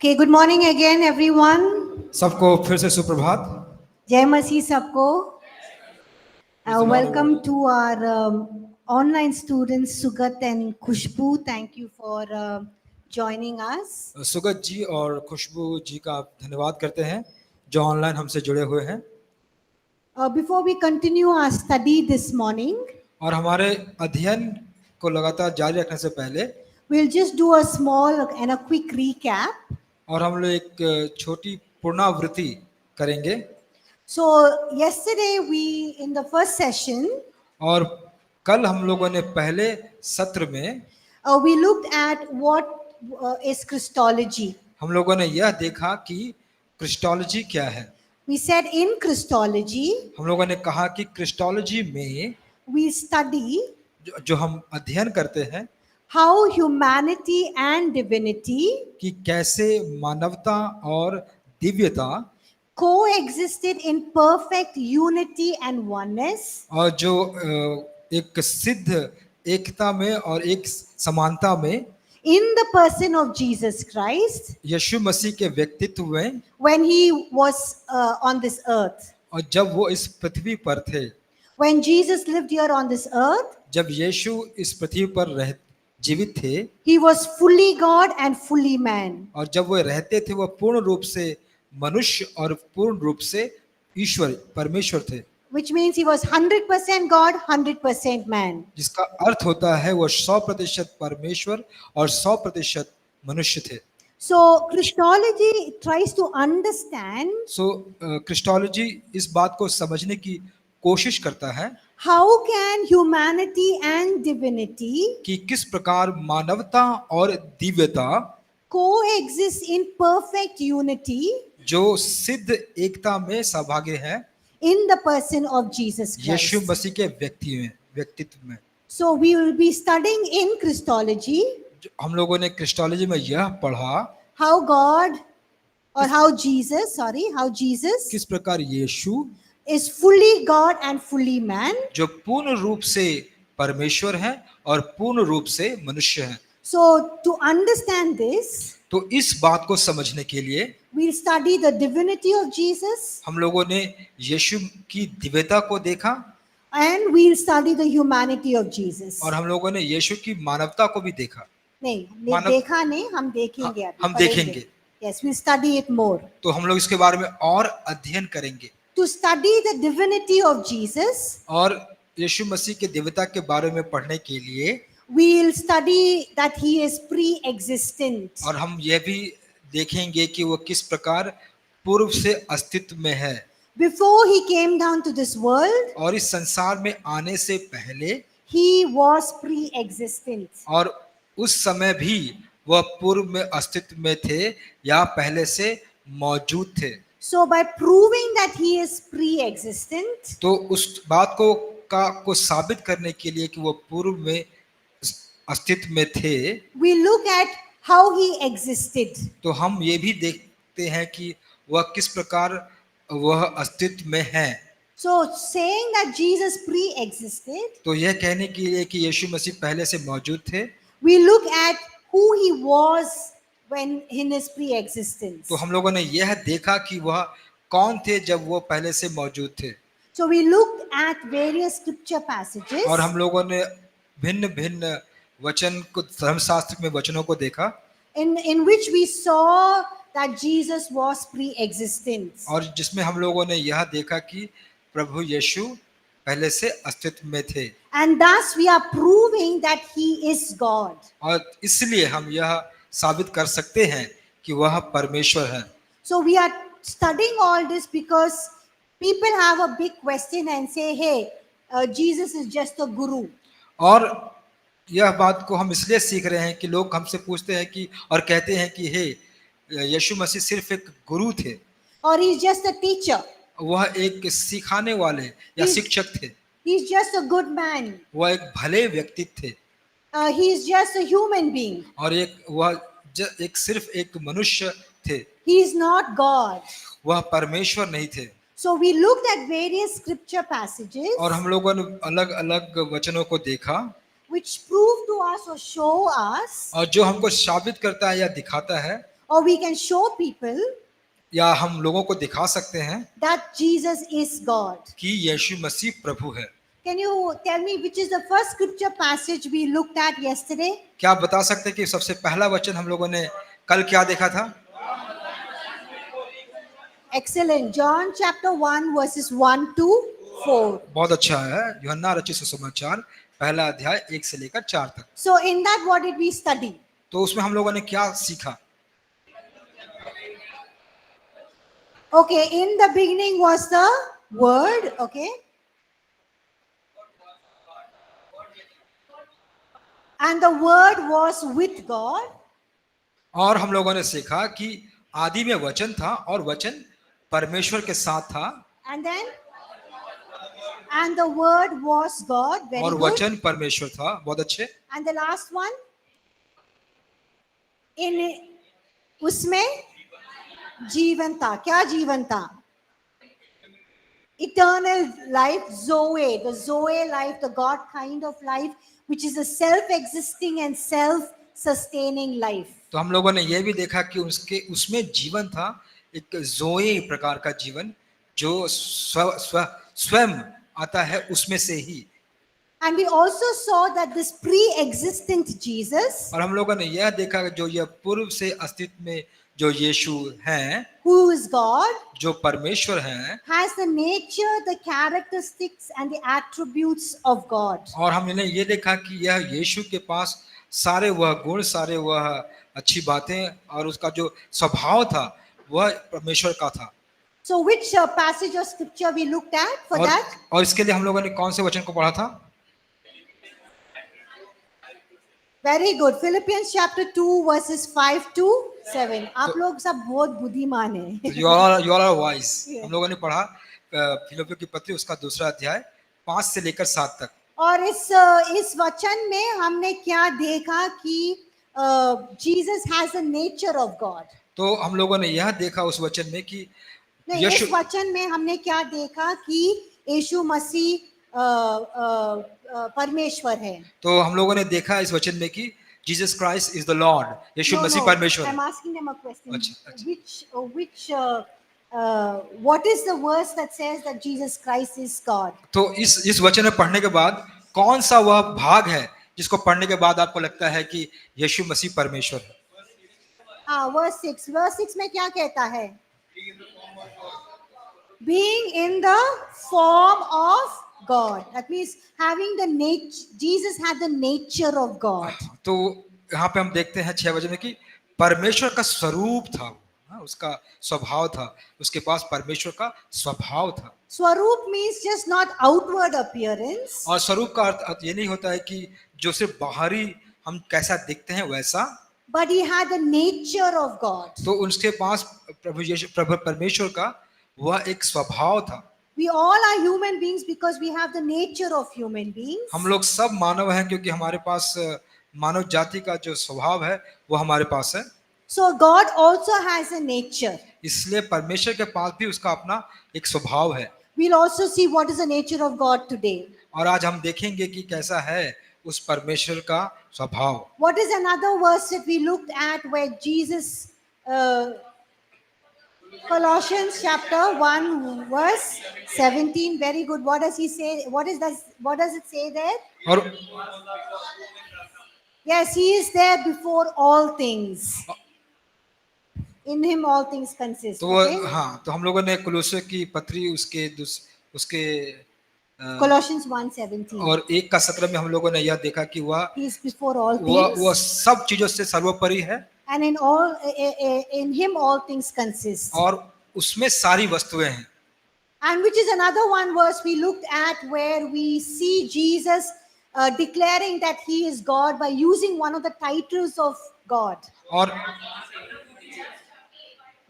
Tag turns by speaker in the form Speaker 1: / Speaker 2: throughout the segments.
Speaker 1: Okay, good morning again, everyone.
Speaker 2: सबको फिर से सुप्रभात।
Speaker 1: Jai Masi sabko.
Speaker 2: Praise the Lord,
Speaker 1: Welcome
Speaker 2: everyone.
Speaker 1: to our online students Sugat and Khushbu. Thank you for joining us.
Speaker 2: Sugat जी और खुशबू जी का धन्यवाद करते हैं जो ऑनलाइन हमसे जुड़े हुए हैं।
Speaker 1: Before we continue our study this morning,
Speaker 2: और हमारे अध्ययन को लगातार जारी रखने से पहले
Speaker 1: we'll just do a small and a quick recap.
Speaker 2: और हम लोग एक छोटी पुनरावृत्ति करेंगे।
Speaker 1: So yesterday we in the first session
Speaker 2: और कल हम लोगों ने पहले सत्र में
Speaker 1: we looked at what is Christology.
Speaker 2: हम लोगों ने यह देखा कि क्रिस्टोलॉजी क्या है।
Speaker 1: We said in Christology
Speaker 2: हम लोगों ने कहा कि क्रिस्टोलॉजी में
Speaker 1: we study
Speaker 2: जो हम अध्ययन करते हैं
Speaker 1: how humanity and divinity
Speaker 2: कि कैसे मानवता और दिव्यता
Speaker 1: coexisted in perfect unity and oneness
Speaker 2: और जो एक सिद्ध एकता में और एक समानता में
Speaker 1: in the person of Jesus Christ
Speaker 2: यीशु मसीह के व्यक्तित्व में
Speaker 1: when he was on this earth.
Speaker 2: और जब वो इस पृथ्वी पर थे,
Speaker 1: When Jesus lived here on this earth,
Speaker 2: जब यीशु इस पृथ्वी पर जीवित थे
Speaker 1: he was fully God and fully man.
Speaker 2: और जब वो रहते थे वह पूर्ण रूप से मनुष्य और पूर्ण रूप से ईश्वर परमेश्वर थे,
Speaker 1: Which means he was 100% God, 100% man.
Speaker 2: जिसका अर्थ होता है वह 100% परमेश्वर और 100% मनुष्य थे।
Speaker 1: So Christology tries to understand
Speaker 2: Christology इस बात को समझने की कोशिश करता है
Speaker 1: how can humanity and divinity
Speaker 2: कि किस प्रकार मानवता और दिव्यता
Speaker 1: coexist in perfect unity
Speaker 2: जो सिद्ध एकता में सहभागी है
Speaker 1: in the person of Jesus
Speaker 2: Yeshu
Speaker 1: Christ.
Speaker 2: मसीह के व्यक्तित्व में।
Speaker 1: So we will be studying in Christology
Speaker 2: हम लोगों ने क्रिस्टोलॉजी में यह पढ़ा
Speaker 1: how God or how Jesus
Speaker 2: किस प्रकार यीशु
Speaker 1: is fully God and fully man.
Speaker 2: जो पूर्ण रूप से परमेश्वर है और पूर्ण रूप से मनुष्य है।
Speaker 1: So to understand this,
Speaker 2: तो इस बात को समझने के लिए
Speaker 1: we'll study the divinity of Jesus
Speaker 2: हम लोगों ने यीशु की दिव्यता को देखा
Speaker 1: and we'll study the humanity of Jesus.
Speaker 2: और हम लोगों ने यीशु की मानवता को भी देखा।
Speaker 1: नहीं
Speaker 2: मानव-
Speaker 1: देखा नहीं, हम देखेंगे अभी,
Speaker 2: हम
Speaker 1: पढ़ेंगे।
Speaker 2: देखेंगे।
Speaker 1: Yes, we'll study it more.
Speaker 2: तो हम लोग इसके बारे में और अध्ययन करेंगे
Speaker 1: To study the divinity of Jesus,
Speaker 2: और यीशु मसीह के दिव्यता के बारे में पढ़ने के लिए
Speaker 1: we'll study that he is pre-existent.
Speaker 2: और हम यह भी देखेंगे कि वो किस प्रकार पूर्व से अस्तित्व में है
Speaker 1: Before he came down to this world,
Speaker 2: और इस संसार में आने से पहले
Speaker 1: he was pre-existent.
Speaker 2: और उस समय भी वह पूर्व में अस्तित्व में थे या पहले से मौजूद थे।
Speaker 1: So by proving that he is pre-existent,
Speaker 2: तो उस बात को साबित करने के लिए कि वो पूर्व में अस्तित्व में थे,
Speaker 1: we look at how he existed.
Speaker 2: तो हम ये भी देखते हैं कि वह किस प्रकार वह अस्तित्व में है।
Speaker 1: So saying that Jesus pre-existed,
Speaker 2: तो यह कहने के लिए कि यीशु मसीह पहले से मौजूद थे,
Speaker 1: we look at who he was when in his pre-existence.
Speaker 2: तो हम लोगों ने यह देखा कि वह कौन थे जब वो पहले से मौजूद थे।
Speaker 1: So we looked at various scripture passages
Speaker 2: और हम लोगों ने भिन्न भिन्न वचन को धर्मशास्त्र में वचनों को देखा
Speaker 1: in which we saw that Jesus was pre-existent.
Speaker 2: और जिसमें हम लोगों ने यह देखा कि प्रभु यीशु पहले से अस्तित्व में थे
Speaker 1: And thus we are proving that he is God.
Speaker 2: और इसलिए हम यह साबित कर सकते हैं कि वह परमेश्वर है।
Speaker 1: So we are studying all this because people have a big question and say, hey, Jesus is just a guru.
Speaker 2: और यह बात को हम इसलिए सीख रहे हैं कि लोग हमसे पूछते हैं कि और कहते हैं कि हे यीशु मसीह सिर्फ एक गुरु थे
Speaker 1: Or he's just a teacher.
Speaker 2: वह एक सिखाने वाले या शिक्षक थे,
Speaker 1: He's just a good man.
Speaker 2: वह एक भले व्यक्ति थे
Speaker 1: He's just a human being.
Speaker 2: और वह एक सिर्फ एक मनुष्य थे,
Speaker 1: He's not God.
Speaker 2: वह परमेश्वर नहीं थे।
Speaker 1: So we looked at various scripture passages
Speaker 2: और हम लोगों ने अलग अलग वचनों को देखा
Speaker 1: which prove to us or show us
Speaker 2: और जो हमको साबित करता है या दिखाता है
Speaker 1: or we can show people
Speaker 2: या हम लोगों को दिखा सकते हैं
Speaker 1: that Jesus is God.
Speaker 2: कि यीशु मसीह प्रभु है।
Speaker 1: Can you tell me which is the first scripture passage we looked at yesterday?
Speaker 2: क्या आप बता सकते हैं कि सबसे पहला वचन हम लोगों ने कल क्या देखा था?
Speaker 1: Excellent. John chapter 1 verses 1 to 4.
Speaker 2: बहुत अच्छा है। यूहन्ना रचित सुसमाचार पहला अध्याय 1 से लेकर 4 तक।
Speaker 1: So in that what did we study?
Speaker 2: तो उसमें हम लोगों ने क्या सीखा?
Speaker 1: Okay, in the beginning was the word, okay? And the word was with God.
Speaker 2: और हम लोगों ने सीखा कि आदि में वचन था और वचन परमेश्वर के साथ था
Speaker 1: And then? And the word was God. Very
Speaker 2: और
Speaker 1: good.
Speaker 2: वचन परमेश्वर था। बहुत अच्छे।
Speaker 1: And the last one? In उसमें जीवन था। क्या जीवन था? Eternal life, Zoe, the Zoe life, the God kind of life, which is a self-existing and self-sustaining life.
Speaker 2: तो हम लोगों ने यह भी देखा कि उसके उसमें जीवन था, एक जोए प्रकार का जीवन जो स्वयं आता है उसमें से ही।
Speaker 1: And we also saw that this pre-existent Jesus,
Speaker 2: और हम लोगों ने यह देखा कि जो यह पूर्व से अस्तित्व में जो यीशु हैं,
Speaker 1: who is God,
Speaker 2: जो परमेश्वर हैं,
Speaker 1: has the nature, the characteristics and the attributes of God.
Speaker 2: और हमने ये देखा कि यह यीशु के पास सारे वह गुण, सारे वह अच्छी बातें और उसका जो स्वभाव था वह परमेश्वर का था।
Speaker 1: So which passage of scripture we looked at for that?
Speaker 2: और इसके लिए हम लोगों ने कौन से वचन को पढ़ा था?
Speaker 1: Very good. Philippians chapter 2 verses 5 to 7. आप लोग सब बहुत बुद्धिमान हैं.
Speaker 2: You are wise.
Speaker 1: Yeah.
Speaker 2: हम लोगों ने पढ़ा फिलिप्पियों की पत्री उसका दूसरा अध्याय 5 से लेकर 7 तक।
Speaker 1: और इस वचन में हमने क्या देखा कि Jesus has a nature of God.
Speaker 2: तो हम लोगों ने यह देखा उस वचन में कि
Speaker 1: नहीं, इस वचन में हमने क्या देखा कि यीशु मसीह परमेश्वर है।
Speaker 2: तो हम लोगों ने देखा इस वचन में कि Jesus Christ is the lord, Yeshu Masih परमेश्वर है।
Speaker 1: I'm asking them a question.
Speaker 2: अच्छा।
Speaker 1: Which what is the verse that says that Jesus Christ is God?
Speaker 2: तो इस वचन में पढ़ने के बाद कौन सा वह भाग है जिसको पढ़ने के बाद आपको लगता है कि यीशु मसीह परमेश्वर है?
Speaker 1: Verse 6. Verse 6 में क्या कहता है? Being in the form of God. That means having the nature. Jesus had the nature of God.
Speaker 2: तो यहाँ पे हम देखते हैं 6 वचन में कि परमेश्वर का स्वरूप था, उसका स्वभाव था, उसके पास परमेश्वर का स्वभाव था।
Speaker 1: स्वरूप means just not outward appearance.
Speaker 2: और स्वरूप का अर्थ ये नहीं होता है कि जो सिर्फ बाहरी हम कैसा दिखते हैं वैसा,
Speaker 1: But he had the nature of God.
Speaker 2: तो उसके पास प्रभु परमेश्वर का वह एक स्वभाव था।
Speaker 1: We all are human beings because we have the nature of human beings.
Speaker 2: हम लोग सब मानव हैं क्योंकि हमारे पास मानव जाति का जो स्वभाव है वो हमारे पास है।
Speaker 1: So God also has a nature.
Speaker 2: इसलिए परमेश्वर के पास भी उसका अपना एक स्वभाव है।
Speaker 1: We'll also see what is the nature of God today.
Speaker 2: और आज हम देखेंगे कि कैसा है उस परमेश्वर का स्वभाव।
Speaker 1: What is another verse that we looked at where Jesus Colossians chapter 1 verse 17. Very good. What does he say? What does it say there?
Speaker 2: और
Speaker 1: Yes, he is there before all things. In him all things consist.
Speaker 2: तो
Speaker 1: Okay?
Speaker 2: हाँ, तो हम लोगों ने कुलोसे की पत्री उसके
Speaker 1: Colossians 1:17.
Speaker 2: और 1:17 में हम लोगों ने यह देखा कि वह
Speaker 1: He is before all things.
Speaker 2: वह सब चीजों से सर्वोपरि है
Speaker 1: And in him all things consist.
Speaker 2: और उसमें सारी वस्तुएं हैं।
Speaker 1: And which is another one verse we looked at where we see Jesus declaring that he is God by using one of the titles of God.
Speaker 2: और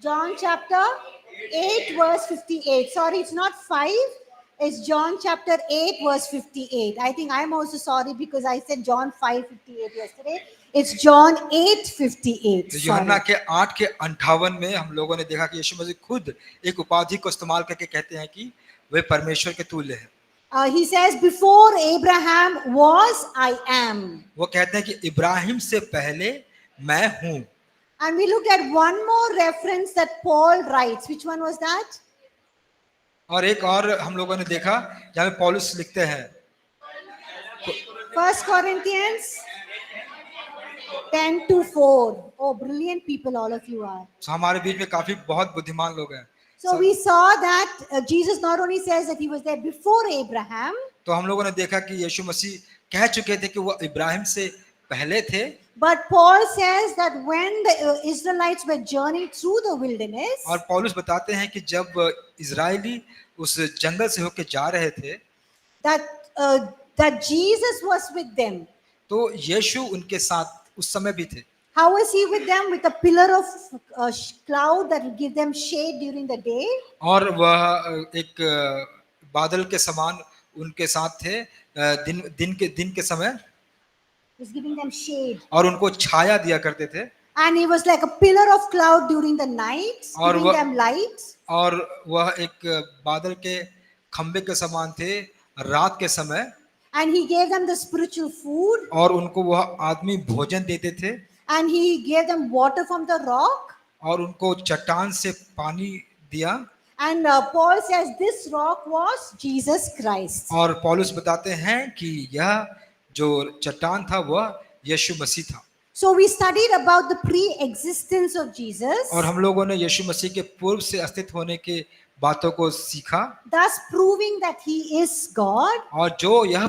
Speaker 1: John chapter 8 verse 58. Sorry, it's not 5. It's John chapter 8 verse 58. I think I'm also sorry because I said John 5:58 yesterday. It's John 8:58.
Speaker 2: तो यूहन्ना के 8:58 में हम लोगों ने देखा कि यीशु मसीह खुद एक उपाधि को इस्तेमाल करके कहते हैं कि वे परमेश्वर के तुल्य हैं।
Speaker 1: He says, before Abraham was, I am.
Speaker 2: वो कहते हैं कि इब्राहिम से पहले मैं हूँ।
Speaker 1: And we looked at one more reference that Paul writes. Which one was that?
Speaker 2: और एक और हम लोगों ने देखा जहाँ पे पौलुस लिखते हैं
Speaker 1: 1 Corinthians 10:4. Oh, brilliant people all of you are.
Speaker 2: तो हमारे बीच में काफी बहुत बुद्धिमान लोग हैं
Speaker 1: So we saw that Jesus not only says that he was there before Abraham,
Speaker 2: तो हम लोगों ने देखा कि यीशु मसीह कह चुके थे कि वो इब्राहिम से पहले थे
Speaker 1: but Paul says that when the Israelites were journeying through the wilderness,
Speaker 2: और पौलुस बताते हैं कि जब इजरायली उस जंगल से होकर जा रहे थे
Speaker 1: that Jesus was with them.
Speaker 2: तो यीशु उनके साथ उस समय भी थे
Speaker 1: How was he with them? With a pillar of cloud that will give them shade during the day.
Speaker 2: और वह एक बादल के समान उनके साथ थे दिन के समय
Speaker 1: He's giving them shade.
Speaker 2: और उनको छाया दिया करते थे
Speaker 1: And he was like a pillar of cloud during the night,
Speaker 2: और
Speaker 1: giving them light.
Speaker 2: और वह एक बादल के खंबे के समान थे रात के समय
Speaker 1: And he gave them the spiritual food.
Speaker 2: और उनको वह आदमी भोजन देते थे
Speaker 1: And he gave them water from the rock.
Speaker 2: और उनको चट्टान से पानी दिया
Speaker 1: And Paul says this rock was Jesus Christ.
Speaker 2: और पौलुस बताते हैं कि यह जो चट्टान था वह यीशु मसीह था
Speaker 1: So we studied about the pre-existence of Jesus,
Speaker 2: और हम लोगों ने यीशु मसीह के पूर्व से अस्तित्व होने के बातों को सीखा
Speaker 1: thus proving that he is God.
Speaker 2: और जो यह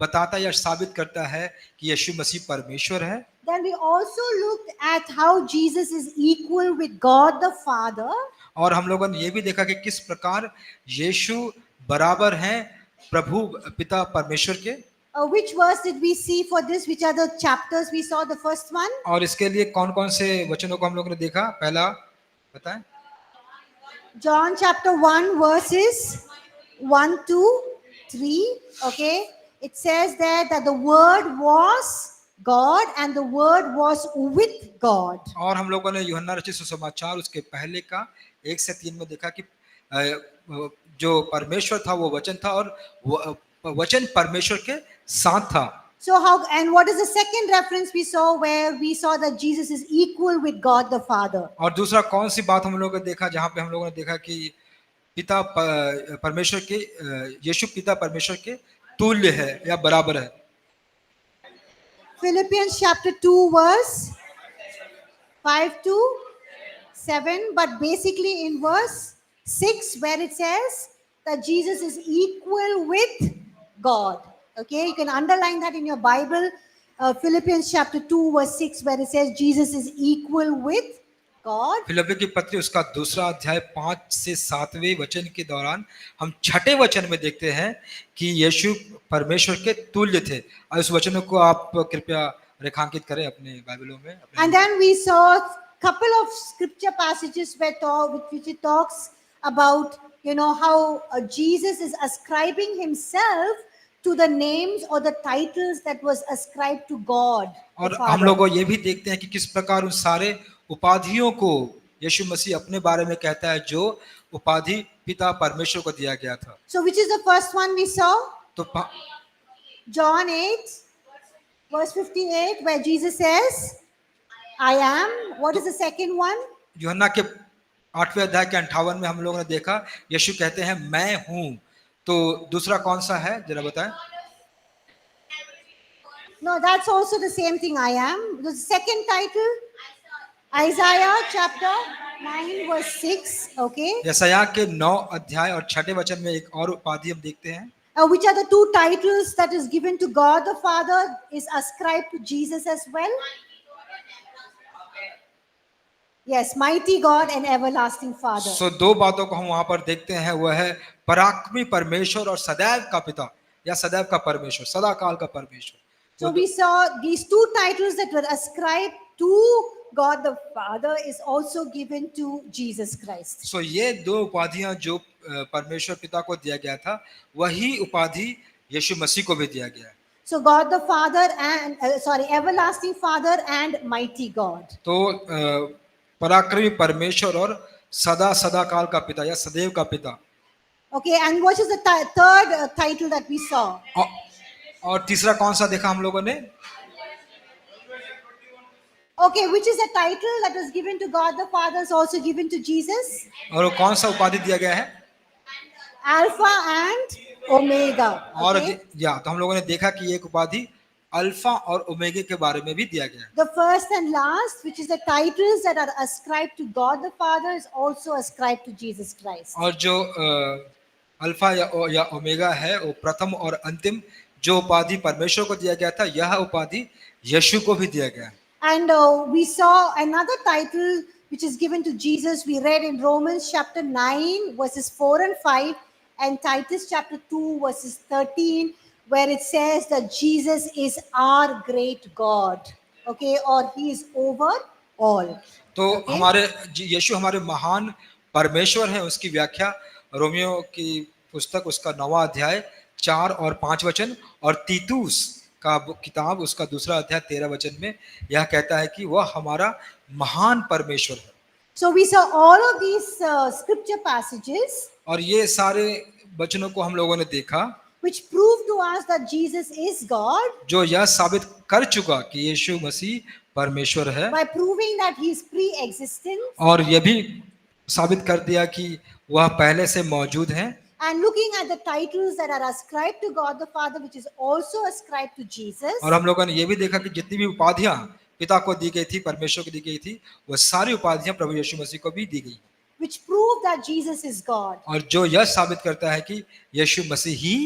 Speaker 2: बताता या साबित करता है कि यीशु मसीह परमेश्वर है
Speaker 1: Then we also looked at how Jesus is equal with God the Father.
Speaker 2: और हम लोगों ने ये भी देखा कि किस प्रकार यीशु बराबर हैं प्रभु पिता परमेश्वर के
Speaker 1: Which verse did we see for this? Which are the chapters we saw? The first one?
Speaker 2: और इसके लिए कौन कौन से वचनों को हम लोगों ने देखा पहला बताएं
Speaker 1: John chapter 1 verses 1 to 3. Okay. It says there that the word was God and the word was with God.
Speaker 2: और हम लोगों ने यूहन्ना रचित सुसमाचार उसके पहले का 1 से 3 में देखा कि जो परमेश्वर था वो वचन था और वचन परमेश्वर के साथ था
Speaker 1: So how, and what is the second reference we saw where we saw that Jesus is equal with God the Father?
Speaker 2: और दूसरा कौन सी बात हम लोगों ने देखा जहां पे हम लोगों ने देखा कि पिता परमेश्वर के यीशु पिता परमेश्वर के तुल्य है या बराबर है
Speaker 1: Philippians chapter 2 verse 5 to 7, but basically in verse 6 where it says that Jesus is equal with God. Okay, you can underline that in your Bible. Philippians chapter 2 verse 6 where it says Jesus is equal with God.
Speaker 2: फिलिप्पी की पत्री उसका दूसरा अध्याय 5 से 7वें वचन के दौरान हम छठे वचन में देखते हैं कि यीशु परमेश्वर के तुल्य थे और इस वचन को आप कृपया रेखांकित करें अपने बाइबलों में
Speaker 1: And then we saw a couple of scripture passages which it talks about, you know, how Jesus is ascribing himself to the names or the titles that was ascribed to God.
Speaker 2: और हम लोग ये भी देखते हैं कि किस प्रकार उन सारे उपाधियों को यीशु मसीह अपने बारे में कहता है जो उपाधि पिता परमेश्वर को दिया गया था
Speaker 1: So which is the first one we saw?
Speaker 2: तो
Speaker 1: John 8 verse 58 where Jesus says, I am. What is the second one?
Speaker 2: यूहन्ना के 8वें अध्याय के 58 में हम लोगों ने देखा यीशु कहते हैं मैं हूं तो दूसरा कौन सा है जरा बताएं
Speaker 1: No, that's also the same thing, I am. The second title, Isaiah chapter 9 verse 6. Okay.
Speaker 2: यशायाह के 9 अध्याय और 6ठे वचन में एक और उपाधि हम देखते हैं
Speaker 1: Which are the two titles that is given to God the Father is ascribed to Jesus as well? Yes, mighty God and everlasting Father.
Speaker 2: सो दो बातों को हम वहां पर देखते हैं वह है पराक्रमी परमेश्वर और सदैव का पिता या सदैव का परमेश्वर सदा काल का परमेश्वर
Speaker 1: So we saw these two titles that were ascribed to God the Father is also given to Jesus Christ.
Speaker 2: सो ये दो उपाधियां जो परमेश्वर पिता को दिया गया था वही उपाधि यीशु मसीह को भी दिया गया है
Speaker 1: So God the Father and everlasting Father and mighty God.
Speaker 2: तो पराक्रमी परमेश्वर और सदा काल का पिता या सदैव का पिता
Speaker 1: Okay, and what is the third title that we saw?
Speaker 2: और तीसरा कौन सा देखा हम लोगों ने
Speaker 1: Okay, which is a title that was given to God the Father is also given to Jesus?
Speaker 2: और वो कौन सा उपाधि दिया गया है?
Speaker 1: Alpha and Omega.
Speaker 2: और
Speaker 1: Okay.
Speaker 2: या तो हम लोगों ने देखा कि एक उपाधि अल्फा और ओमेगा के बारे में भी दिया गया है।
Speaker 1: The first and last, which is the titles that are ascribed to God the Father, is also ascribed to Jesus Christ.
Speaker 2: और जो अल्फा या ओमेगा है वो प्रथम और अंतिम जो उपाधि परमेश्वर को दिया गया था, यह उपाधि यीशु को भी दिया गया है।
Speaker 1: And we saw another title which is given to Jesus. We read in Romans chapter 9, verses 4 and 5, and Titus chapter 2, verses 13, where it says that Jesus is our great God. Okay, or he is over all.
Speaker 2: तो
Speaker 1: Okay.
Speaker 2: हमारे यीशु हमारे महान परमेश्वर हैं, उसकी व्याख्या Romeo की पुस्तक उसका 9वां अध्याय 4 और 5 वचन और तीतुस का किताब उसका 2रा अध्याय 13 वचन में यह कहता है कि वह हमारा महान परमेश्वर है।
Speaker 1: So we saw all of these scripture passages
Speaker 2: और ये सारे वचनों को हम लोगों ने देखा
Speaker 1: which prove to us that Jesus is God
Speaker 2: जो यह साबित कर चुका कि यीशु मसीह परमेश्वर है,
Speaker 1: by proving that he is pre-existent
Speaker 2: और यह भी साबित कर दिया कि वह पहले से मौजूद हैं।
Speaker 1: and looking at the titles that are ascribed to God the Father, which is also ascribed to Jesus.
Speaker 2: और हम लोगों ने ये भी देखा कि जितनी भी उपाधियां पिता को दी गई थी, परमेश्वर को दी गई थी, वह सारी उपाधियां प्रभु यीशु मसीह को भी दी गई,
Speaker 1: Which prove that Jesus is God.
Speaker 2: और जो यह साबित करता है कि यीशु मसीह ही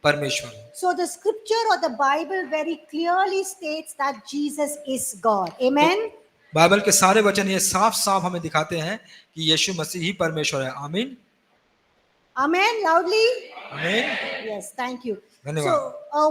Speaker 2: परमेश्वर है।
Speaker 1: So the scripture or the Bible very clearly states that Jesus is God. Amen.
Speaker 2: Bible के सारे वचन ये साफ साफ हमें दिखाते हैं कि यीशु मसीह ही परमेश्वर है। आमीन।
Speaker 1: Amen. Loudly.
Speaker 2: आमीन।
Speaker 1: Yes, thank you.
Speaker 2: धन्यवाद।
Speaker 1: So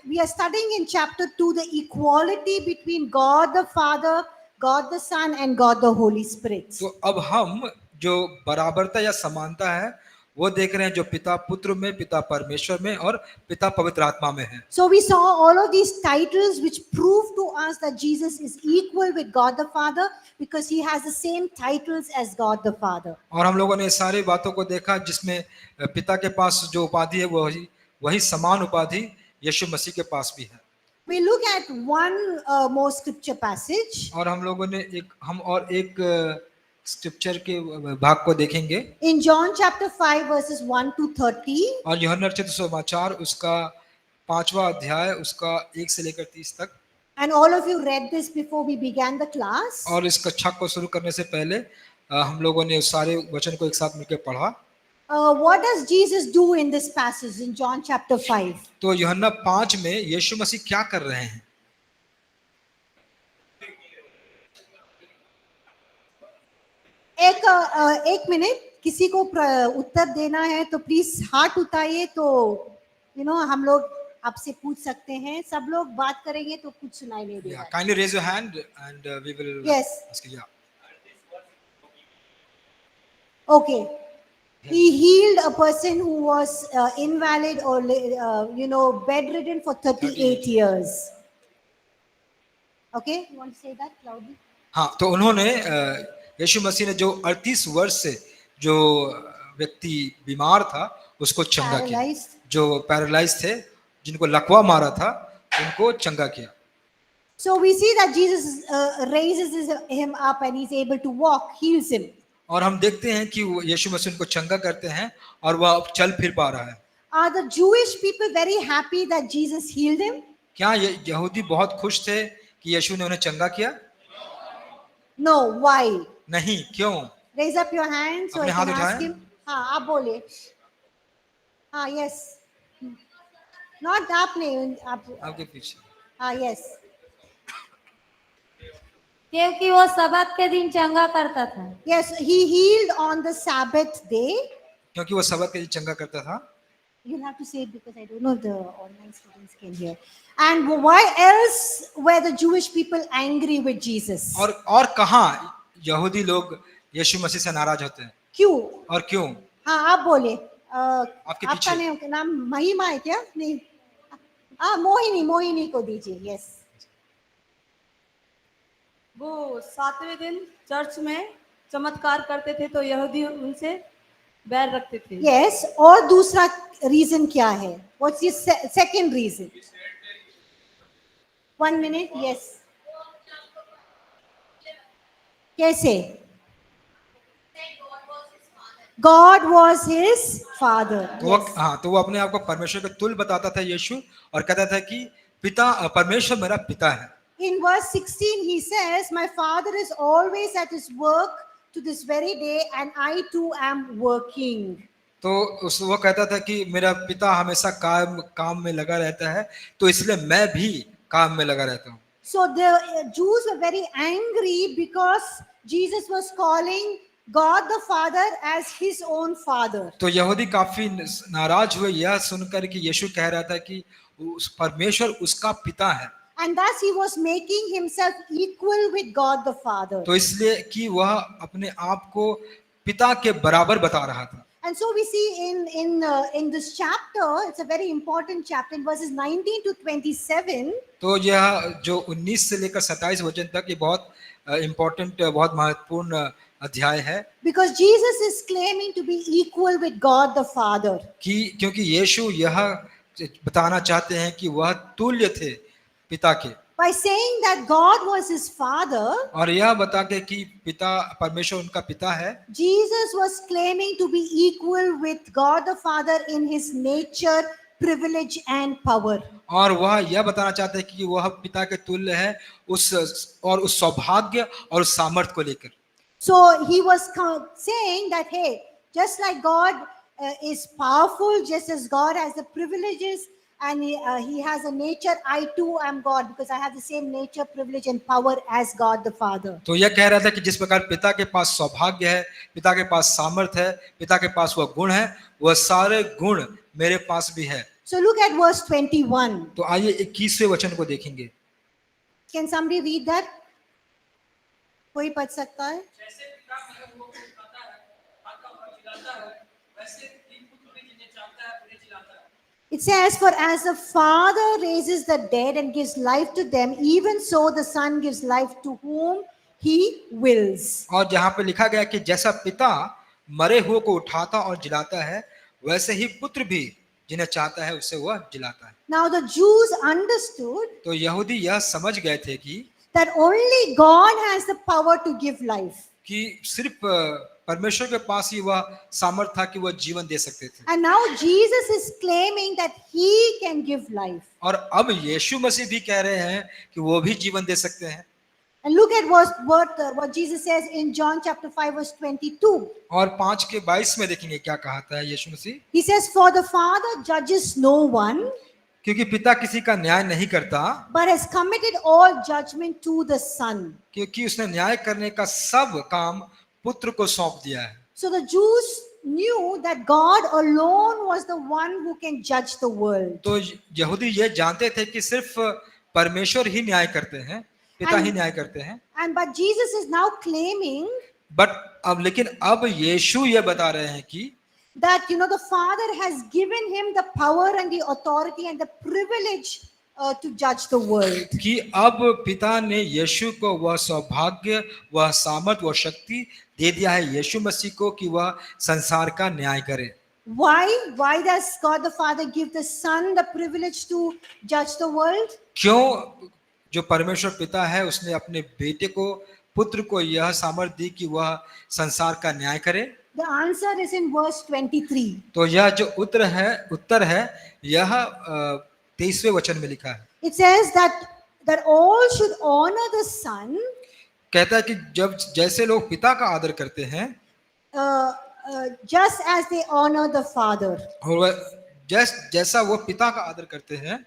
Speaker 1: we are studying in chapter 2 the equality between God the Father, God the Son, and God the Holy Spirit.
Speaker 2: तो अब हम जो बराबरता या समानता है वो देख रहे हैं, जो पिता पुत्र में, पिता परमेश्वर में और पिता पवित्र आत्मा में है।
Speaker 1: So we saw all of these titles which prove to us that Jesus is equal with God the Father because he has the same titles as God the Father.
Speaker 2: और हम लोगों ने सारी बातों को देखा जिसमें पिता के पास जो उपाधि है वही समान उपाधि यीशु मसीह के पास भी है।
Speaker 1: We look at one more scripture passage.
Speaker 2: और हम लोगों ने एक स्क्रिप्चर के भाग को देखेंगे
Speaker 1: In John chapter 5 verses 1 to 30.
Speaker 2: और यूहन्ना रचित सुसमाचार उसका 5वां अध्याय उसका 1 से लेकर 30 तक।
Speaker 1: And all of you read this before we began the class.
Speaker 2: और इस कक्षा को शुरू करने से पहले हम लोगों ने उस सारे वचन को एक साथ मिलकर पढ़ा।
Speaker 1: What does Jesus do in this passage in John chapter 5?
Speaker 2: तो यूहन्ना 5 में यीशु मसीह क्या कर रहे हैं?
Speaker 1: एक मिनट, किसी को उत्तर देना है तो प्लीज हाथ उठाइए, तो हम लोग आपसे पूछ सकते हैं। सब लोग बात करेंगे तो कुछ सुनाई नहीं देगा।
Speaker 2: Kindly raise your hand and we will
Speaker 1: Yes.
Speaker 2: ask you.
Speaker 1: Okay. He healed a person who was invalid or bedridden for 38 years. Okay, you want to say that loudly?
Speaker 2: हाँ, तो उन्होंने यीशु मसीह ने जो 38 वर्ष से जो व्यक्ति बीमार था उसको चंगा किया, जो पैरालाइज थे, जिनको लकवा मारा था, उनको चंगा किया।
Speaker 1: So we see that Jesus raises him up and he's able to walk, heals him.
Speaker 2: और हम देखते हैं कि यीशु मसीह उनको चंगा करते हैं और वह अब चल फिर पा रहा है।
Speaker 1: Are the Jewish people very happy that Jesus healed him?
Speaker 2: क्या यहूदी बहुत खुश थे कि यीशु ने उन्हें चंगा किया?
Speaker 1: No, why?
Speaker 2: नहीं, क्यों?
Speaker 1: Raise up your hand so I can ask him. हाँ, आप बोलिए। हाँ, yes. Not आपने,
Speaker 2: आपके पीछे।
Speaker 1: हाँ, yes.
Speaker 3: क्योंकि वो सब्बात के दिन चंगा करता था।
Speaker 1: Yes, he healed on the Sabbath day.
Speaker 2: क्योंकि वो सब्बात के दिन चंगा करता था।
Speaker 1: You'll have to say it because I don't know if the online students can hear. And why else were the Jewish people angry with Jesus?
Speaker 2: और कहाँ यहूदी लोग यीशु मसीह से नाराज होते हैं?
Speaker 1: क्यों?
Speaker 2: और क्यों?
Speaker 1: हाँ, आप बोले।
Speaker 2: आपके
Speaker 1: आपका नाम महिमा है क्या? नहीं, मोहिनी को दीजिए। यस।
Speaker 3: वो 7वें दिन चर्च में चमत्कार करते थे तो यहूदी उनसे बैर रखते थे।
Speaker 1: यस, और दूसरा रीजन क्या है? What's the second reason? 1 minute. Yes. कैसे? God was his father.
Speaker 2: तो वो
Speaker 1: Yes.
Speaker 2: हाँ, तो वो अपने आप को परमेश्वर के तुल्य बताता था यीशु, और कहता था कि पिता परमेश्वर मेरा पिता है।
Speaker 1: In verse 16, he says, My father is always at his work to this very day, and I too am working.
Speaker 2: तो उस वो कहता था कि मेरा पिता हमेशा काम में लगा रहता है, तो इसलिए मैं भी काम में लगा रहता हूँ।
Speaker 1: So the Jews were very angry because Jesus was calling God the Father as his own father.
Speaker 2: तो यहूदी काफी नाराज हुए यह सुनकर कि यीशु कह रहा था कि उस परमेश्वर उसका पिता है,
Speaker 1: And thus he was making himself equal with God the Father.
Speaker 2: तो इसलिए कि वह अपने आप को पिता के बराबर बता रहा था।
Speaker 1: And so we see in this chapter, it's a very important chapter, in verses 19 to 27.
Speaker 2: तो यह जो 19 से लेकर 27 वचन तक ये बहुत इम्पोर्टेंट, बहुत महत्वपूर्ण अध्याय है,
Speaker 1: Because Jesus is claiming to be equal with God the Father.
Speaker 2: कि क्योंकि यीशु यह बताना चाहते हैं कि वह तुल्य थे पिता के,
Speaker 1: By saying that God was his father,
Speaker 2: और यह बता के कि पिता परमेश्वर उनका पिता है,
Speaker 1: Jesus was claiming to be equal with God the Father in his nature, privilege, and power.
Speaker 2: और वह यह बताना चाहते हैं कि वह पिता के तुल्य है उस सौभाग्य और उस सामर्थ्य को लेकर।
Speaker 1: So he was saying that, hey, just like God is powerful, just as God has the privileges and he has a nature, I too am God because I have the same nature, privilege, and power as God the Father.
Speaker 2: तो यह कह रहा था कि जिस प्रकार पिता के पास सौभाग्य है, पिता के पास सामर्थ्य है, पिता के पास वह गुण है, वह सारे गुण मेरे पास भी है।
Speaker 1: So look at verse 21.
Speaker 2: तो आइए 21वें वचन को देखेंगे।
Speaker 1: Can somebody read that? कोई पढ़ सकता है?
Speaker 4: जैसे पिता मेरे को खाता है, खाता और खिलाता है, वैसे ही पुत्र भी जिन्हें चाहता है उन्हें खिलाता है।
Speaker 1: It says, For as the Father raises the dead and gives life to them, even so the Son gives life to whom he wills.
Speaker 2: और जहाँ पे लिखा गया कि जैसा पिता मरे हुए को उठाता और जिलाता है, वैसे ही पुत्र भी जिन्हें चाहता है उसे वह जिलाता है।
Speaker 1: Now the Jews understood
Speaker 2: तो यहूदी यह समझ गए थे कि
Speaker 1: that only God has the power to give life.
Speaker 2: सिर्फ परमेश्वर के पास ही वह सामर्थ्य था कि वह जीवन दे सकते थे।
Speaker 1: And now Jesus is claiming that he can give life.
Speaker 2: और अब यीशु मसीह भी कह रहे हैं कि वो भी जीवन दे सकते हैं।
Speaker 1: And look at what Jesus says in John chapter 5 verse 22.
Speaker 2: और 5 के 22 में देखेंगे क्या कहता है यीशु मसीह।
Speaker 1: He says, For the Father judges no one,
Speaker 2: क्योंकि पिता किसी का न्याय नहीं करता,
Speaker 1: but has committed all judgment to the Son.
Speaker 2: क्योंकि उसने न्याय करने का सब काम पुत्र को सौंप दिया है।
Speaker 1: So the Jews knew that God alone was the one who can judge the world.
Speaker 2: तो यहूदी ये जानते थे कि सिर्फ परमेश्वर ही न्याय करते हैं, पिता ही न्याय करते हैं।
Speaker 1: But Jesus is now claiming
Speaker 2: लेकिन अब यीशु ये बता रहे हैं कि
Speaker 1: that the Father has given him the power and the authority and the privilege to judge the world.
Speaker 2: कि अब पिता ने यीशु को वह सौभाग्य, वह सामर्थ्य, वह शक्ति दे दिया है यीशु मसीह को कि वह संसार का न्याय करे।
Speaker 1: Why does God the Father give the Son the privilege to judge the world?
Speaker 2: क्यों जो परमेश्वर पिता है उसने अपने बेटे को, पुत्र को यह सामर्थ्य दी कि वह संसार का न्याय करे?
Speaker 1: The answer is in verse 23.
Speaker 2: तो यह जो उत्तर है यह 23वें वचन में लिखा है।
Speaker 1: It says that all should honor the Son
Speaker 2: कहता है कि जब जैसे लोग पिता का आदर करते हैं
Speaker 1: just as they honor the Father.
Speaker 2: और वह जैसा वो पिता का आदर करते हैं।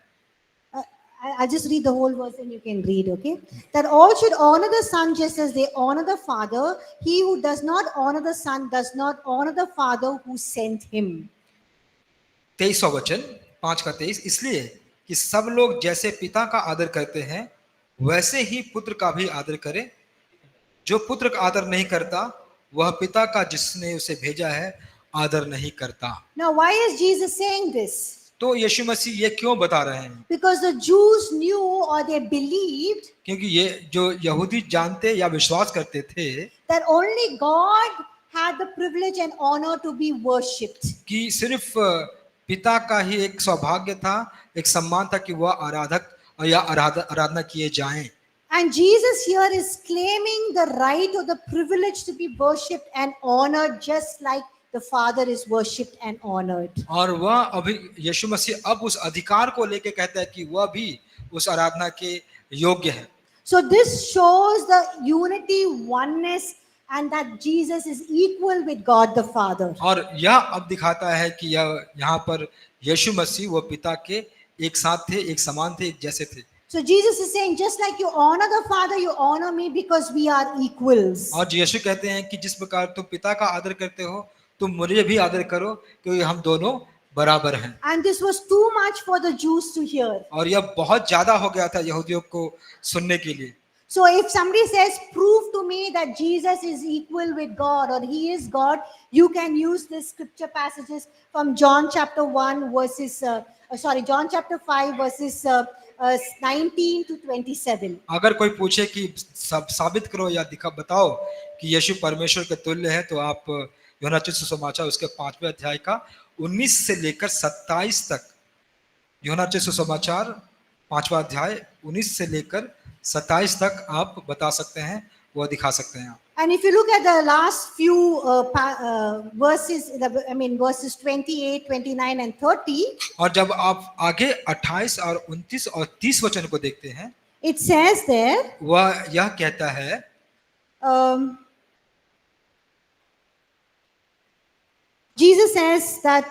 Speaker 1: I'll just read the whole verse and you can read, okay? That all should honor the Son just as they honor the Father. He who does not honor the Son does not honor the Father who sent him.
Speaker 2: 23वां वचन 5 का 23, इसलिए कि सब लोग जैसे पिता का आदर करते हैं वैसे ही पुत्र का भी आदर करे। जो पुत्र का आदर नहीं करता वह पिता का जिसने उसे भेजा है आदर नहीं करता।
Speaker 1: Now why is Jesus saying this?
Speaker 2: तो यीशु मसीह ये क्यों बता रहे हैं?
Speaker 1: Because the Jews knew or they believed
Speaker 2: क्योंकि ये जो यहूदी जानते या विश्वास करते थे
Speaker 1: that only God had the privilege and honor to be worshipped.
Speaker 2: कि सिर्फ पिता का ही एक सौभाग्य था, एक सम्मान था कि वह आराधक या आराधना किए जाएं।
Speaker 1: And Jesus here is claiming the right or the privilege to be worshipped and honored just like the Father is worshipped and honored.
Speaker 2: और वह अभी यीशु मसीह अब उस अधिकार को लेके कहता है कि वह भी उस आराधना के योग्य है।
Speaker 1: So this shows the unity, oneness, and that Jesus is equal with God the Father.
Speaker 2: और यह अब दिखाता है कि यह यहाँ पर यीशु मसीह वो पिता के एक साथ थे, एक समान थे, एक जैसे थे।
Speaker 1: So Jesus is saying, just like you honor the Father, you honor me because we are equals.
Speaker 2: और यीशु कहते हैं कि जिस प्रकार तुम पिता का आदर करते हो तुम मुझे भी आदर करो क्योंकि हम दोनों बराबर हैं।
Speaker 1: And this was too much for the Jews to hear.
Speaker 2: और यह बहुत ज्यादा हो गया था यहूदियों को सुनने के लिए।
Speaker 1: So if somebody says, prove to me that Jesus is equal with God or he is God, you can use this scripture passages from John chapter 1 verses, John chapter 5 verses 19 to 27.
Speaker 2: अगर कोई पूछे कि साबित करो या दिखा बताओ कि यीशु परमेश्वर के तुल्य है तो आप यूहन्ना रचित सुसमाचार उसके 5वें अध्याय का 19 से लेकर 27 तक, यूहन्ना रचित सुसमाचार 5वां अध्याय 19 से लेकर 27 तक आप बता सकते हैं, वो दिखा सकते हैं।
Speaker 1: And if you look at the last few verses, verses 28, 29 and 30,
Speaker 2: और जब आप आगे 28 और 29 और 30 वचन को देखते हैं,
Speaker 1: it says there,
Speaker 2: वह यह कहता है,
Speaker 1: Jesus says that,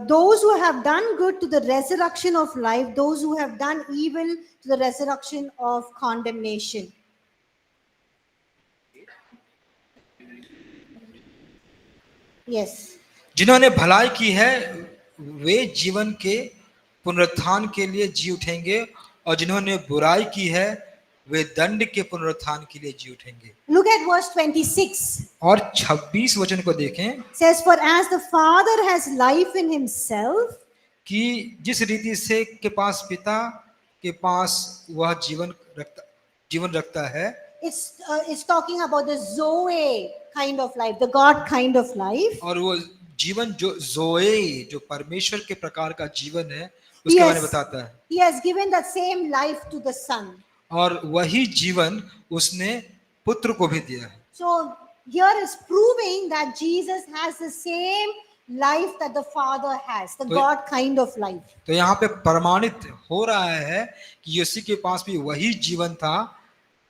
Speaker 1: those who have done good to the resurrection of life, those who have done evil to the resurrection of condemnation. Yes.
Speaker 2: जिन्होंने भलाई की है वे जीवन के पुनरुत्थान के लिए जी उठेंगे और जिन्होंने बुराई की है वे दंड के पुनरुत्थान के लिए जी उठेंगे।
Speaker 1: Look at verse 26.
Speaker 2: और 26 वचन को देखें,
Speaker 1: Says, for as the Father has life in himself,
Speaker 2: कि जिस रीति से के पास पिता के पास वह जीवन रखता है,
Speaker 1: it's talking about the Zoe kind of life, the God kind of life.
Speaker 2: और वो जीवन जो ज़ोए जो परमेश्वर के प्रकार का जीवन है उसके बारे में बताता है।
Speaker 1: He has given that same life to the Son.
Speaker 2: और वही जीवन उसने पुत्र को भी दिया है।
Speaker 1: So here is proving that Jesus has the same life that the Father has, the God kind of life.
Speaker 2: तो यहाँ पे प्रमाणित हो रहा है कि यीशु के पास भी वही जीवन था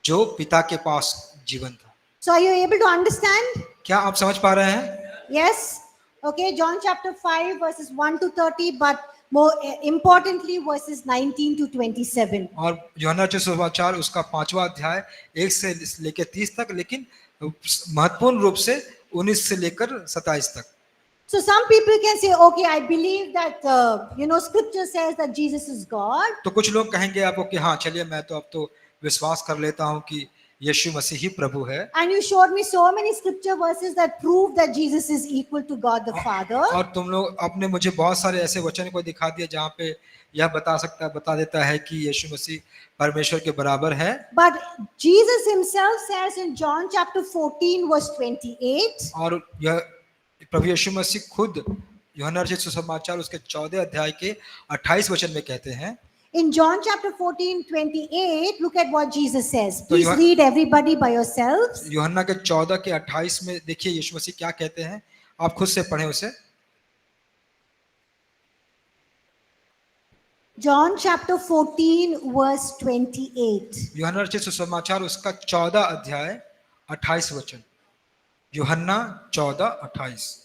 Speaker 2: जो पिता के पास जीवन था।
Speaker 1: So are you able to understand?
Speaker 2: क्या आप समझ पा रहे हैं?
Speaker 1: Yes. Okay, John chapter 5 verses 1 to 30, but more importantly verses 19 to 27.
Speaker 2: और यूहन्ना रचित सुसमाचार उसका 5वां अध्याय 1 से लेकर 30 तक, लेकिन महत्वपूर्ण रूप से 19 से लेकर 27 तक।
Speaker 1: So some people can say, okay, I believe that scripture says that Jesus is God.
Speaker 2: तो कुछ लोग कहेंगे आपको कि हाँ चलिए मैं तो अब तो विश्वास कर लेता हूँ कि यीशु मसीह ही प्रभु है।
Speaker 1: And you showed me so many scripture verses that prove that Jesus is equal to God the Father.
Speaker 2: और तुम लोग आपने मुझे बहुत सारे ऐसे वचन को दिखा दिया जहाँ पे यह बता देता है कि यीशु मसीह परमेश्वर के बराबर है।
Speaker 1: But Jesus himself says in John chapter 14 verse 28.
Speaker 2: और यह प्रभु यीशु मसीह खुद यूहन्ना रचित सुसमाचार उसके 14 अध्याय के 28 वचन में कहते हैं।
Speaker 1: In John chapter 14:28, look at what Jesus says. Please read everybody by yourselves.
Speaker 2: यूहन्ना के 14 के 28 में देखिए यीशु मसीह क्या कहते हैं, आप खुद से पढ़ें उसे।
Speaker 1: John chapter 14 verse 28.
Speaker 2: यूहन्ना रचित सुसमाचार उसका 14 अध्याय 28 वचन। यूहन्ना 14:28।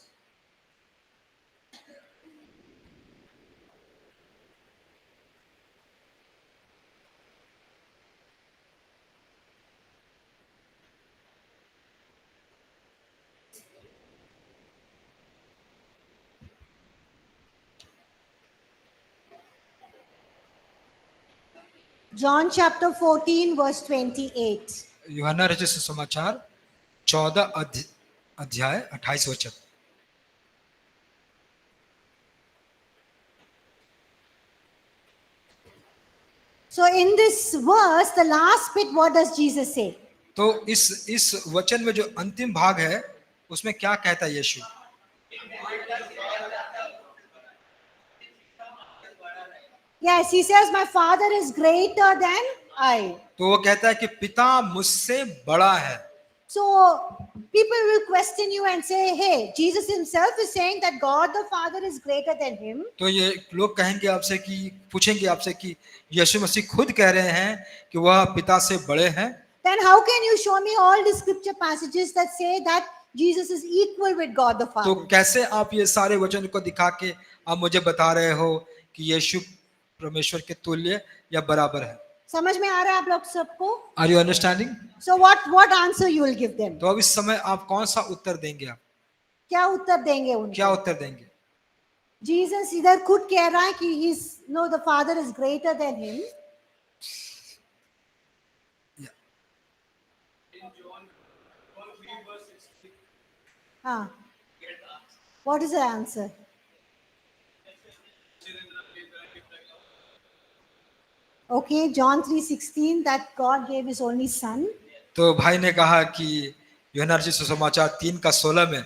Speaker 1: John chapter 14 verse 28.
Speaker 2: यूहन्ना रचित सुसमाचार 14 अध्याय 28 वचन।
Speaker 1: So in this verse, the last bit, what does Jesus say?
Speaker 2: तो इस वचन में जो अंतिम भाग है उसमें क्या कहता है यीशु?
Speaker 1: Yes, he says, my Father is greater than I.
Speaker 2: तो वो कहता है कि पिता मुझसे बड़ा है।
Speaker 1: So people will question you and say, hey, Jesus himself is saying that God the Father is greater than him.
Speaker 2: तो ये लोग कहेंगे आपसे कि पूछेंगे आपसे कि यीशु मसीह खुद कह रहे हैं कि वह पिता से बड़े हैं,
Speaker 1: Then how can you show me all the scripture passages that say that Jesus is equal with God the
Speaker 2: तो
Speaker 1: Father?
Speaker 2: कैसे आप ये सारे वचन को दिखा के आप मुझे बता रहे हो कि यीशु परमेश्वर के तुल्य या बराबर है?
Speaker 1: समझ में आ रहा है आप लोग सबको?
Speaker 2: Are you understanding?
Speaker 1: So what answer you will give them?
Speaker 2: तो अब इस समय आप कौन सा उत्तर देंगे? आप
Speaker 1: क्या उत्तर देंगे
Speaker 2: क्या
Speaker 1: उनको?
Speaker 2: उत्तर देंगे?
Speaker 1: Jesus इधर खुद कह रहा है कि he's no the Father is greater than him. हाँ. What is the answer? Okay, John 3:16 that God gave his only son.
Speaker 2: तो भाई ने कहा कि यूहन्ना रचित सुसमाचार 3:16 में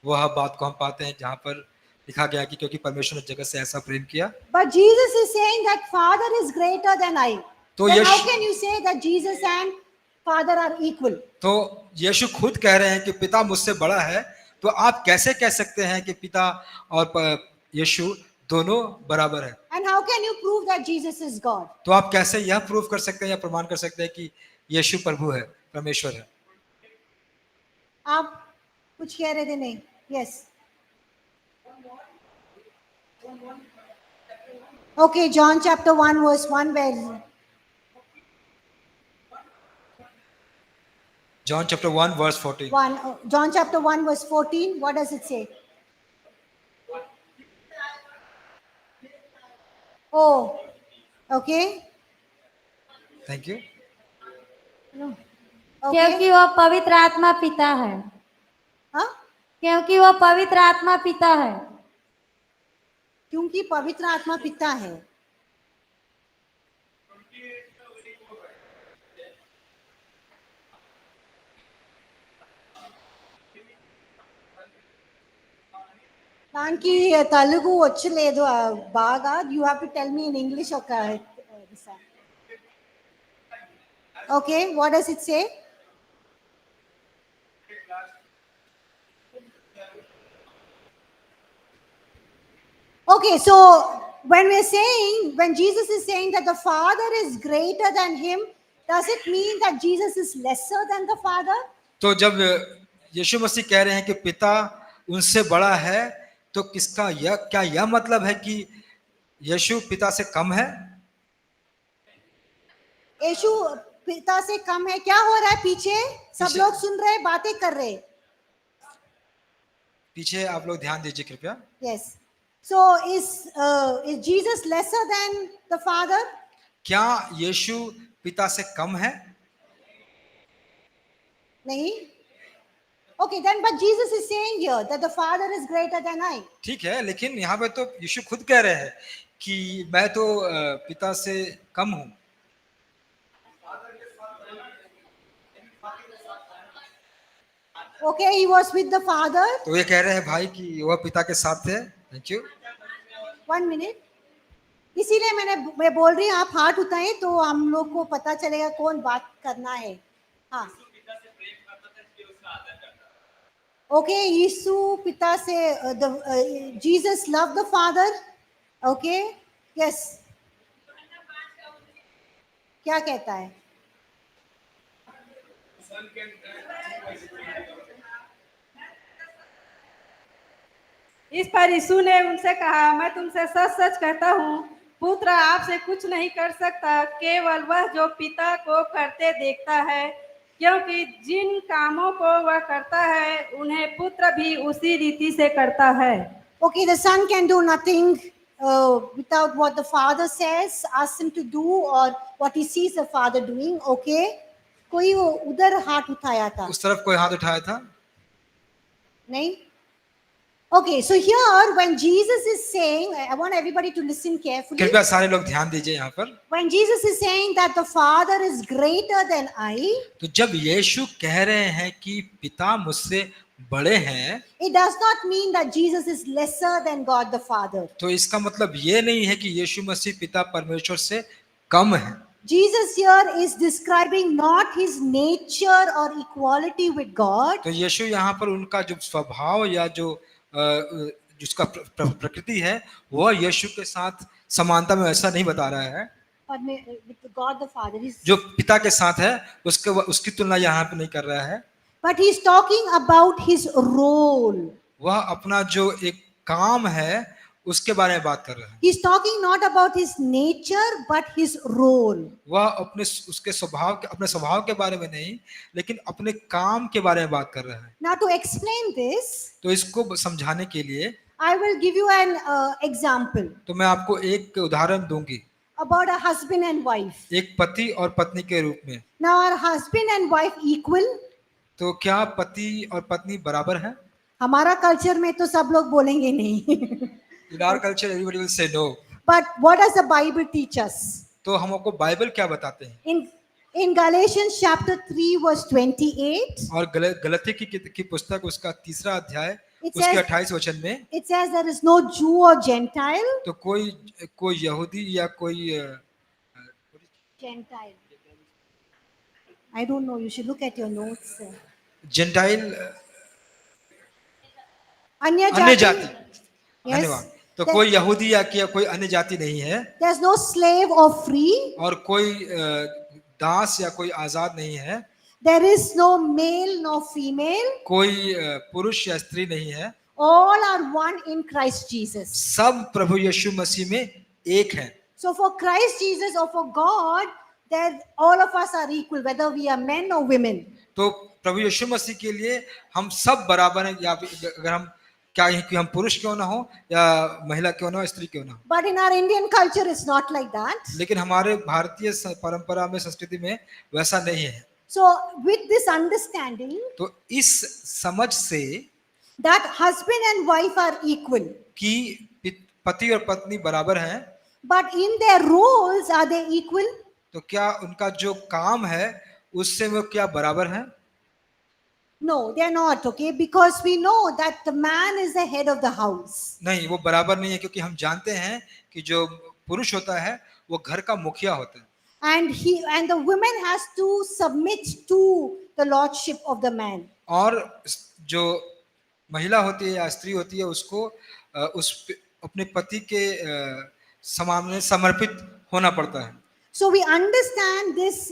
Speaker 2: वह बात को हम पाते हैं जहाँ पर लिखा गया कि क्योंकि परमेश्वर ने जगत से ऐसा प्रेम किया।
Speaker 1: But Jesus is saying that Father is greater than I.
Speaker 2: तो
Speaker 1: Then how
Speaker 2: Yeshu-
Speaker 1: can you say that Jesus and Father are equal?
Speaker 2: तो यीशु खुद कह रहे हैं कि पिता मुझसे बड़ा है, तो आप कैसे कह सकते हैं कि पिता और यीशु दोनों बराबर है?
Speaker 1: And how can you prove that Jesus is God?
Speaker 2: तो आप कैसे यह प्रूव कर सकते हैं या प्रमाण कर सकते हैं कि यीशु प्रभु है, परमेश्वर है?
Speaker 1: आप कुछ कह रहे थे नहीं? Yes. Okay, John chapter 1 verse 1 where
Speaker 2: John chapter 1 verse 14.
Speaker 1: John chapter 1 verse 14, what does it say? Oh, okay.
Speaker 2: Thank you.
Speaker 1: No.
Speaker 5: क्योंकि
Speaker 1: Okay.
Speaker 5: वह पवित्र आत्मा पिता है,
Speaker 1: हाँ?
Speaker 5: क्योंकि वह पवित्र आत्मा पिता है।
Speaker 1: क्योंकि पवित्र आत्मा पिता है। దానికి తెలుగు వచ్చలేదు బాగా. You have to tell me in English ఒక Okay, what does it say? Okay, so when we're saying, when Jesus is saying that the Father is greater than him, does it mean that Jesus is lesser than the Father?
Speaker 2: तो जब यीशु मसीह कह रहे हैं कि पिता उनसे बड़ा है, तो किसका यह क्या यह मतलब है कि यीशु पिता से कम है?
Speaker 1: यीशु पिता से कम है? क्या हो रहा है पीछे? सब
Speaker 2: पीछे-
Speaker 1: लोग सुन रहे, बातें कर रहे.
Speaker 2: पीछे आप लोग ध्यान दीजिए कृपया।
Speaker 1: Yes. So is Jesus lesser than the Father?
Speaker 2: क्या यीशु पिता से कम है?
Speaker 1: नहीं. Okay, then but Jesus is saying here that the Father is greater than I.
Speaker 2: ठीक है, लेकिन यहाँ पे तो यीशु खुद कह रहे हैं कि मैं तो पिता से कम हूँ।
Speaker 1: Okay, he was with the Father.
Speaker 2: तो ये कह रहे हैं भाई कि वह पिता के साथ थे। Thank you.
Speaker 1: 1 minute. इसीलिए मैं बोल रही हूँ आप हाथ उठाएं तो हम लोग को पता चलेगा कौन बात करना है. हाँ. Okay, यीशु पिता से Jesus loved the Father. Okay, yes. क्या कहता है?
Speaker 3: इस पर यीशु ने उनसे कहा, मैं तुमसे सच सच कहता हूँ, पुत्र आपसे कुछ नहीं कर सकता, केवल वह जो पिता को करते देखता है, क्योंकि जिन कामों को वह करता है उन्हें पुत्र भी उसी रीति से करता है।
Speaker 1: Okay, the son can do nothing without what the father says, asks him to do, or what he sees the father doing. Okay, कोई वो उधर हाथ उठाया था?
Speaker 2: उस तरफ कोई हाथ उठाया था?
Speaker 1: नहीं? Okay, so here when Jesus is saying, I want everybody to listen carefully.
Speaker 2: कृपया सारे लोग ध्यान दीजिए यहाँ पर।
Speaker 1: When Jesus is saying that the Father is greater than I,
Speaker 2: तो जब यीशु कह रहे हैं कि पिता मुझसे बड़े हैं,
Speaker 1: it does not mean that Jesus is lesser than God the Father.
Speaker 2: तो इसका मतलब ये नहीं है कि यीशु मसीह पिता परमेश्वर से कम है।
Speaker 1: Jesus here is describing not his nature or equality with God,
Speaker 2: तो यीशु यहाँ पर उनका जो स्वभाव या जो जिसका प्रकृति है वह यीशु के साथ समानता में ऐसा नहीं बता रहा है।
Speaker 1: but with God the Father.
Speaker 2: जो पिता के साथ है उसकी तुलना यहाँ पे नहीं कर रहा है।
Speaker 1: But he's talking about his role.
Speaker 2: वह अपना जो एक काम है उसके बारे में बात कर रहा है।
Speaker 1: He's talking not about his nature but his role.
Speaker 2: वह अपने अपने स्वभाव के बारे में नहीं लेकिन अपने काम के बारे में बात कर रहा है।
Speaker 1: Now to explain this,
Speaker 2: तो इसको समझाने के लिए
Speaker 1: I will give you an example
Speaker 2: तो मैं आपको एक उदाहरण दूंगी
Speaker 1: about a husband and wife.
Speaker 2: एक पति और पत्नी के रूप में।
Speaker 1: Now are husband and wife equal?
Speaker 2: तो क्या पति और पत्नी बराबर है?
Speaker 1: हमारा कल्चर में तो सब लोग बोलेंगे नहीं.
Speaker 2: In our culture everybody will say no.
Speaker 1: But what does the Bible teach us?
Speaker 2: तो हमको बाइबल क्या बताते हैं?
Speaker 1: In Galatians chapter 3 verse 28,
Speaker 2: और गलती की पुस्तक उसका 3 अध्याय
Speaker 1: It
Speaker 2: उसके
Speaker 1: says-
Speaker 2: 28 वचन में
Speaker 1: it says there is no Jew or Gentile.
Speaker 2: तो कोई यहूदी या कोई
Speaker 1: Gentile. I don't know. You should look at your notes.
Speaker 2: Gentile
Speaker 1: अन्य
Speaker 2: जाति।
Speaker 1: Yes.
Speaker 2: धन्यवाद। तो कोई यहूदी या कोई अन्य जाति नहीं है
Speaker 1: There's no slave or free.
Speaker 2: और कोई दास या कोई आजाद नहीं है,
Speaker 1: There is no male nor female.
Speaker 2: कोई पुरुष या स्त्री नहीं है,
Speaker 1: All are one in Christ Jesus.
Speaker 2: सब प्रभु यीशु मसीह में एक है।
Speaker 1: So for Christ Jesus or for God, that all of us are equal, whether we are men or women.
Speaker 2: तो प्रभु यीशु मसीह के लिए हम सब बराबर हैं, या अगर हम क्या है कि हम पुरुष क्यों ना हो या महिला क्यों ना हो, स्त्री क्यों ना हो।
Speaker 1: But in our Indian culture, it's not like that.
Speaker 2: लेकिन हमारे भारतीय परंपरा में, संस्कृति में वैसा नहीं है।
Speaker 1: So with this understanding
Speaker 2: तो इस समझ से
Speaker 1: that husband and wife are equal,
Speaker 2: कि पति और पत्नी बराबर हैं,
Speaker 1: but in their roles, are they equal?
Speaker 2: तो क्या उनका जो काम है उससे वो क्या बराबर हैं?
Speaker 1: No, they are not, okay? Because we know that the man is the head of the house.
Speaker 2: नहीं, वो बराबर नहीं है, क्योंकि हम जानते हैं कि जो पुरुष होता है वो घर का मुखिया होता है।
Speaker 1: And the woman has to submit to the lordship of the man.
Speaker 2: और जो महिला होती है या स्त्री होती है उसको अपने पति के सामने समर्पित होना पड़ता है।
Speaker 1: So we understand this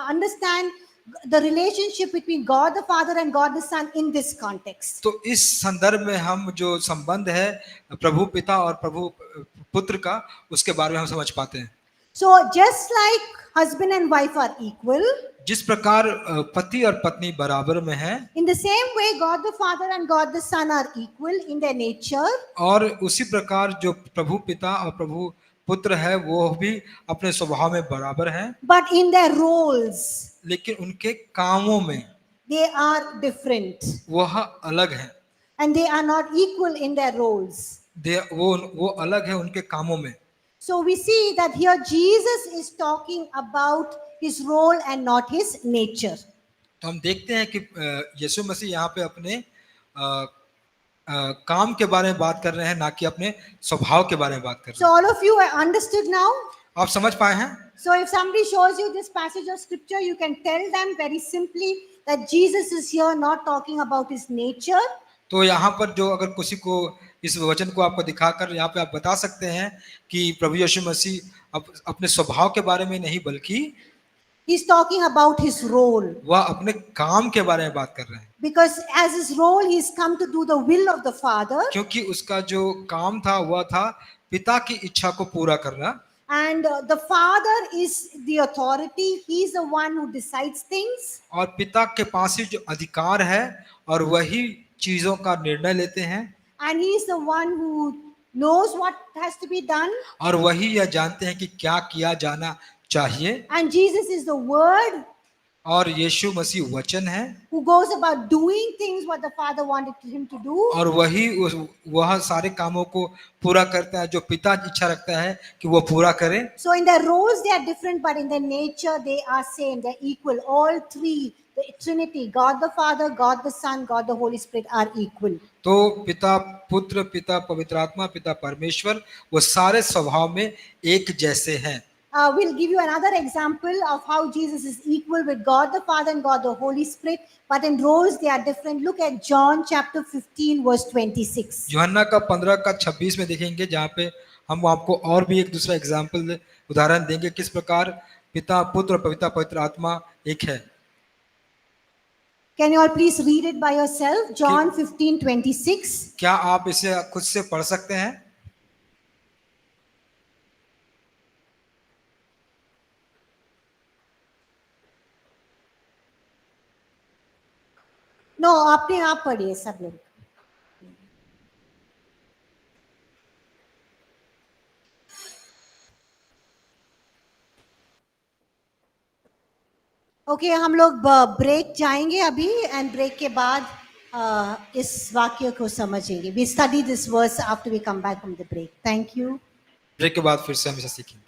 Speaker 1: understand the relationship between God the Father and God the Son in this context.
Speaker 2: तो इस संदर्भ में हम जो संबंध है प्रभु पिता और प्रभु पुत्र का, उसके बारे में हम समझ पाते हैं।
Speaker 1: So just like husband and wife are equal,
Speaker 2: जिस प्रकार पति और पत्नी बराबर में हैं,
Speaker 1: in the same way God the Father and God the Son are equal in their nature.
Speaker 2: और उसी प्रकार जो प्रभु पिता और प्रभु पुत्र है वो भी अपने स्वभाव में बराबर हैं,
Speaker 1: But in their roles,
Speaker 2: लेकिन उनके कामों में
Speaker 1: they are different.
Speaker 2: वह अलग हैं।
Speaker 1: And they are not equal in their roles.
Speaker 2: वो अलग है उनके कामों में।
Speaker 1: So we see that here Jesus is talking about his role and not his nature.
Speaker 2: तो हम देखते हैं कि यीशु मसीह यहाँ पे अपने काम के बारे में बात कर रहे हैं, ना कि अपने स्वभाव के बारे में बात कर रहे
Speaker 1: So all of you are understood now.
Speaker 2: हैं। आप समझ पाए हैं?
Speaker 1: So if somebody shows you this passage of scripture, you can tell them very simply that Jesus is here not talking about his nature.
Speaker 2: तो यहाँ पर जो अगर किसी को इस वचन को आपको दिखाकर यहाँ पे आप बता सकते हैं कि प्रभु यीशु मसीह अपने स्वभाव के बारे में नहीं बल्कि
Speaker 1: He's talking about his role.
Speaker 2: वह अपने काम के बारे में बात कर रहे हैं,
Speaker 1: Because as his role, he's come to do the will of the Father.
Speaker 2: क्योंकि उसका जो काम था वह था पिता की इच्छा को पूरा करना।
Speaker 1: And the Father is the authority. He's the one who decides things.
Speaker 2: और पिता के पास ही जो अधिकार है और वही चीजों का निर्णय लेते हैं,
Speaker 1: And he's the one who knows what has to be done.
Speaker 2: और वही यह जानते हैं कि क्या किया जाना चाहिए।
Speaker 1: And Jesus is the Word
Speaker 2: और यीशु मसीह वचन है,
Speaker 1: who goes about doing things what the Father wanted him to do.
Speaker 2: और वह सारे कामों को पूरा करता है जो पिता इच्छा रखता है कि वो पूरा करे।
Speaker 1: So in their roles they are different, but in their nature they are same. They're equal. All three, the Trinity, God the Father, God the Son, God the Holy Spirit are equal.
Speaker 2: तो पिता पुत्र, पिता पवित्र आत्मा, पिता परमेश्वर, वो सारे स्वभाव में एक जैसे हैं।
Speaker 1: we'll give you another example of how Jesus is equal with God the Father and God the Holy Spirit, but in roles they are different. Look at John chapter 15 verse 26.
Speaker 2: यूहन्ना का 15 का 26 में देखेंगे, जहाँ पे हम आपको और भी एक दूसरा एग्जाम्पल उदाहरण देंगे किस प्रकार पिता पुत्र और पवित्र आत्मा एक है।
Speaker 1: Can you all please read it by yourself? John 15:26.
Speaker 2: क्या आप इसे खुद से पढ़ सकते हैं?
Speaker 1: No, अपने आप पढ़िए सब लोग। ओके हम लोग ब्रेक जाएंगे अभी, एंड ब्रेक के बाद इस वाक्य को समझेंगे. We study this verse after we come back from the break. Thank you.
Speaker 2: Break के बाद फिर से हम इसे सीखेंगे।